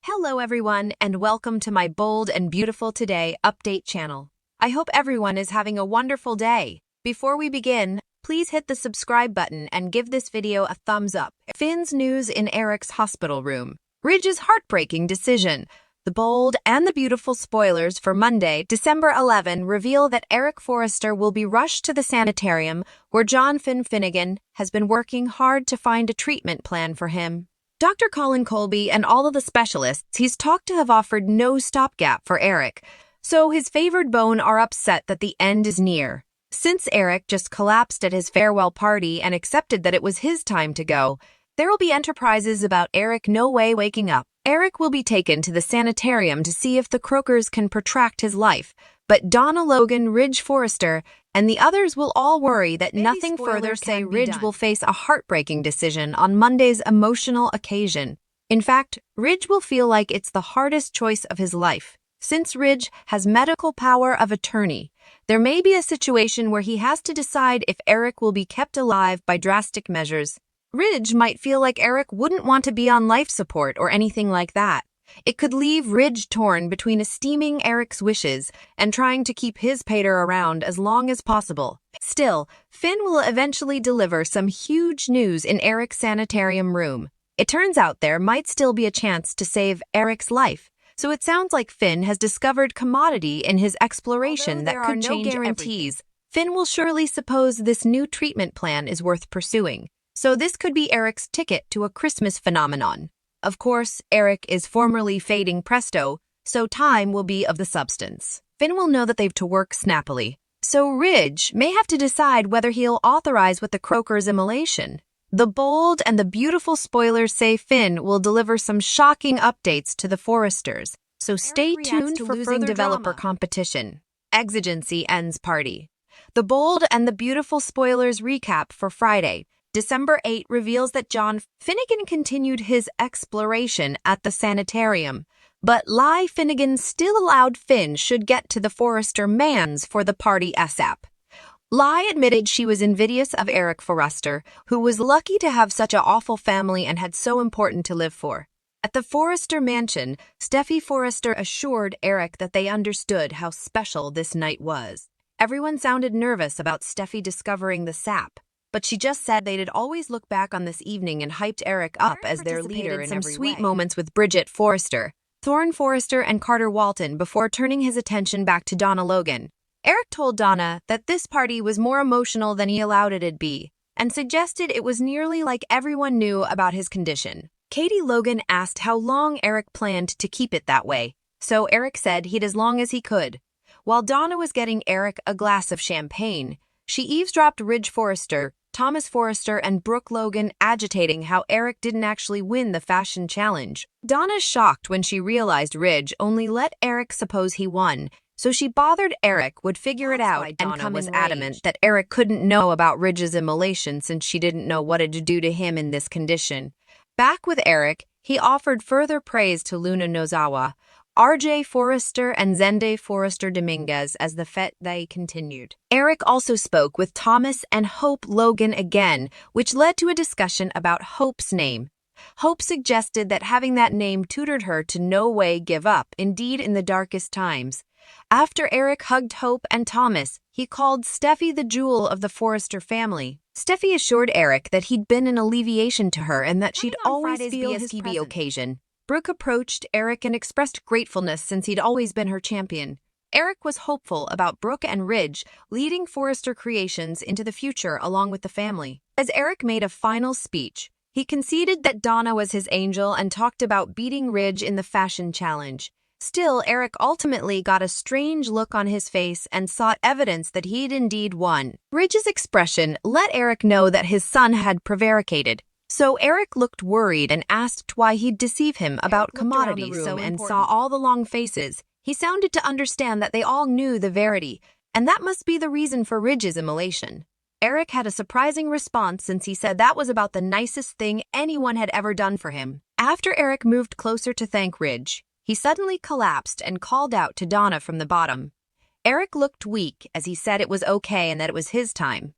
Hello everyone, and welcome to my Bold and Beautiful Today update channel. I hope everyone is having a wonderful day. Before we begin, please hit the subscribe button and give this video a thumbs up. Finn's news in Eric's hospital room. Ridge's heartbreaking decision. The bold and the beautiful spoilers for Monday, December 11 reveal that Eric Forrester will be rushed to the sanitarium where John Finnegan has been working hard to find a treatment plan for him. Dr. Colin Colby and all of the specialists he's talked to have offered no stopgap for Eric, so his favored bone are upset that the end is near. Since Eric just collapsed at his farewell party and accepted that it was his time to go, there will be enterprises about Eric no way waking up. Eric will be taken to the sanitarium to see if the Croakers can protract his life, but Donna Logan, Ridge Forrester, and the others will all worry that nothing further say Ridge will face a heartbreaking decision on Monday's emotional occasion. In fact, Ridge will feel like it's the hardest choice of his life. Since Ridge has medical power of attorney, there may be a situation where he has to decide if Eric will be kept alive by drastic measures. Ridge might feel like Eric wouldn't want to be on life support or anything like that. It could leave Ridge torn between esteeming Eric's wishes and trying to keep his pater around as long as possible. Still, Finn will eventually deliver some huge news in Eric's sanitarium room. It turns out there might still be a chance to save Eric's life, so it sounds like Finn has discovered commodity in his exploration that could change guarantees. Finn will surely suppose this new treatment plan is worth pursuing, so this could be Eric's ticket to a Christmas phenomenon. Of course, Eric is formerly fading presto, so time will be of the substance. Finn will know that they've to work snappily, so Ridge may have to decide whether he'll authorize with the Croakers' immolation. The bold and the beautiful spoilers say Finn will deliver some shocking updates to the Forresters, so stay tuned for further developer competition. Exigency ends party. The bold and the beautiful spoilers recap for Friday, December 8 reveals that John Finnegan continued his exploration at the sanitarium, but Lie Finnegan still allowed Finn should get to the Forrester manse for the party ASAP. Lie admitted she was envious of Eric Forrester, who was lucky to have such an awful family and had so important to live for. At the Forrester mansion, Steffi Forrester assured Eric that they understood how special this night was. Everyone sounded nervous about Steffi discovering the sap, but she just said they'd always look back on this evening and hyped Eric up as their leader in some sweet moments with Bridget Forrester, Thorne Forrester, and Carter Walton before turning his attention back to Donna Logan. Eric told Donna that this party was more emotional than he allowed it'd be, and suggested it was nearly like everyone knew about his condition. Katie Logan asked how long Eric planned to keep it that way, so Eric said he'd as long as he could. While Donna was getting Eric a glass of champagne, she eavesdropped Ridge Forrester, Thomas Forrester, and Brooke Logan agitating how Eric didn't actually win the fashion challenge. Donna's shocked when she realized Ridge only let Eric suppose he won, so she bothered Eric would figure it out and was adamant that Eric couldn't know about Ridge's immolation since she didn't know what it'd do to him in this condition. Back with Eric, he offered further praise to Luna Nozawa, R.J. Forrester, and Zende Forrester Dominguez as the fête day continued. Eric also spoke with Thomas and Hope Logan again, which led to a discussion about Hope's name. Hope suggested that having that name tutored her to no way give up, indeed in the darkest times. After Eric hugged Hope and Thomas, he called Steffi the jewel of the Forrester family. Steffi assured Eric that he'd been an alleviation to her and that she'd always feel his presence. Occasion. Brooke approached Eric and expressed gratefulness since he'd always been her champion. Eric was hopeful about Brooke and Ridge leading Forrester Creations into the future along with the family. As Eric made a final speech, he conceded that Donna was his angel and talked about beating Ridge in the fashion challenge. Still, Eric ultimately got a strange look on his face and sought evidence that he'd indeed won. Ridge's expression let Eric know that his son had prevaricated. So Eric looked worried and asked why he'd deceive him about commodities and saw all the long faces. He sounded to understand that they all knew the verity, and that must be the reason for Ridge's immolation. Eric had a surprising response since he said that was about the nicest thing anyone had ever done for him. After Eric moved closer to thank Ridge, he suddenly collapsed and called out to Donna from the bottom. Eric looked weak as he said it was okay and that it was his time.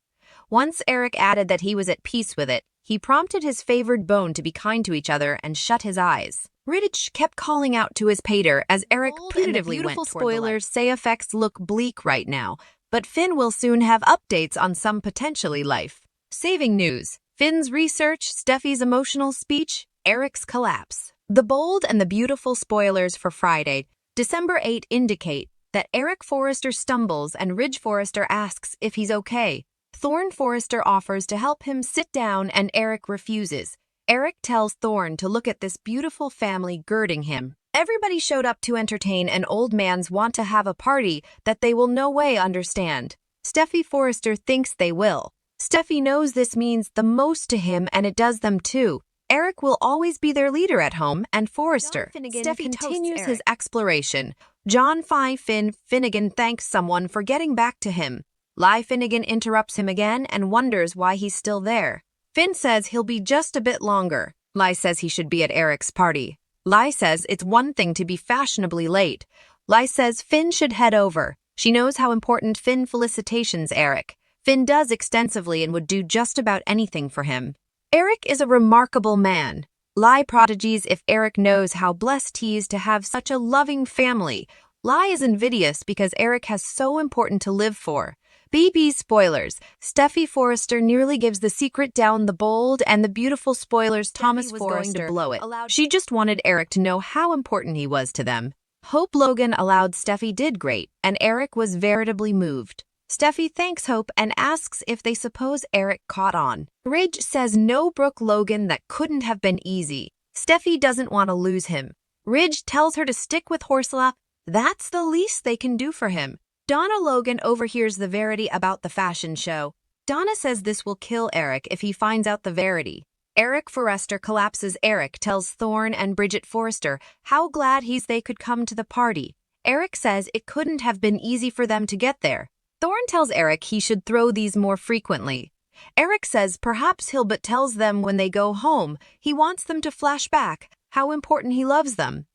Once Eric added that he was at peace with it, He prompted his favored bone to be kind to each other and shut his eyes. Ridge kept calling out to his pater as Eric putatively went toward spoilers say effects look bleak right now, but Finn will soon have updates on some potentially life-saving news. Finn's research, Steffi's emotional speech, Eric's collapse. The bold and the beautiful spoilers for Friday, December 8 indicate that Eric Forrester stumbles and Ridge Forrester asks if he's okay. Thorne Forrester offers to help him sit down and Eric refuses. Eric tells Thorne to look at this beautiful family girding him. Everybody showed up to entertain an old man's want to have a party that they will no way understand. Steffi Forrester thinks they will. Steffi knows this means the most to him and it does them too. Eric will always be their leader at home and Forrester. Steffi continues his exploration. John Finnegan thanks someone for getting back to him. Ly Finnegan interrupts him again and wonders why he's still there. Finn says he'll be just a bit longer. Ly says he should be at Eric's party. Ly says it's one thing to be fashionably late. Ly says Finn should head over. She knows how important Finn felicitations Eric. Finn does extensively and would do just about anything for him. Eric is a remarkable man. Ly prodigies if Eric knows how blessed he is to have such a loving family. Ly is envious because Eric has so important to live for. BB's spoilers. Steffi Forrester nearly gives the secret down the bold and the beautiful spoilers. Thomas Forrester blow it. She just wanted Eric to know how important he was to them. Hope Logan allowed Steffi did great, and Eric was veritably moved. Steffi thanks Hope and asks if they suppose Eric caught on. Ridge says no Brooke Logan that couldn't have been easy. Steffi doesn't want to lose him. Ridge tells her to stick with Horsala. That's the least they can do for him. Donna Logan overhears the verity about the fashion show. Donna says this will kill Eric if he finds out the verity. Eric Forrester collapses. Eric tells Thorne and Bridget Forrester how glad they could come to the party. Eric says it couldn't have been easy for them to get there. Thorne tells Eric he should throw these more frequently. Eric says perhaps he'll but tells them when they go home he wants them to flash back how important he loves them.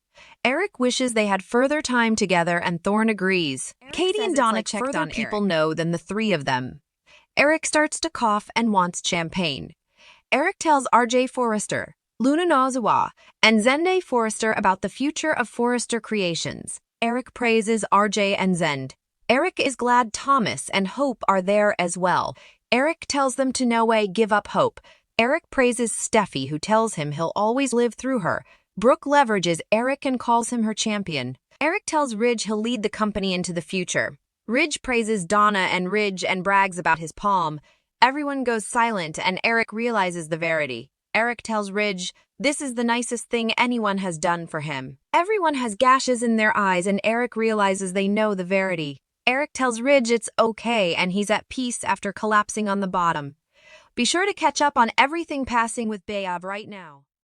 Eric wishes they had further time together and Thorne agrees. Katie and Donna checked on people know than the three of them. Eric starts to cough and wants champagne. Eric tells RJ Forrester, Luna Nozawa, and Zende Forrester about the future of Forrester Creations. Eric praises RJ and Zend. Eric is glad Thomas and Hope are there as well. Eric tells them to no way give up hope. Eric praises Steffi, who tells him he'll always live through her. Brooke leverages Eric and calls him her champion. Eric tells Ridge he'll lead the company into the future. Ridge praises Donna and Ridge and brags about his palm. Everyone goes silent and Eric realizes the verity. Eric tells Ridge, this is the nicest thing anyone has done for him. Everyone has gashes in their eyes and Eric realizes they know the verity. Eric tells Ridge it's okay and he's at peace after collapsing on the bottom. Be sure to catch up on everything passing with Bayav right now.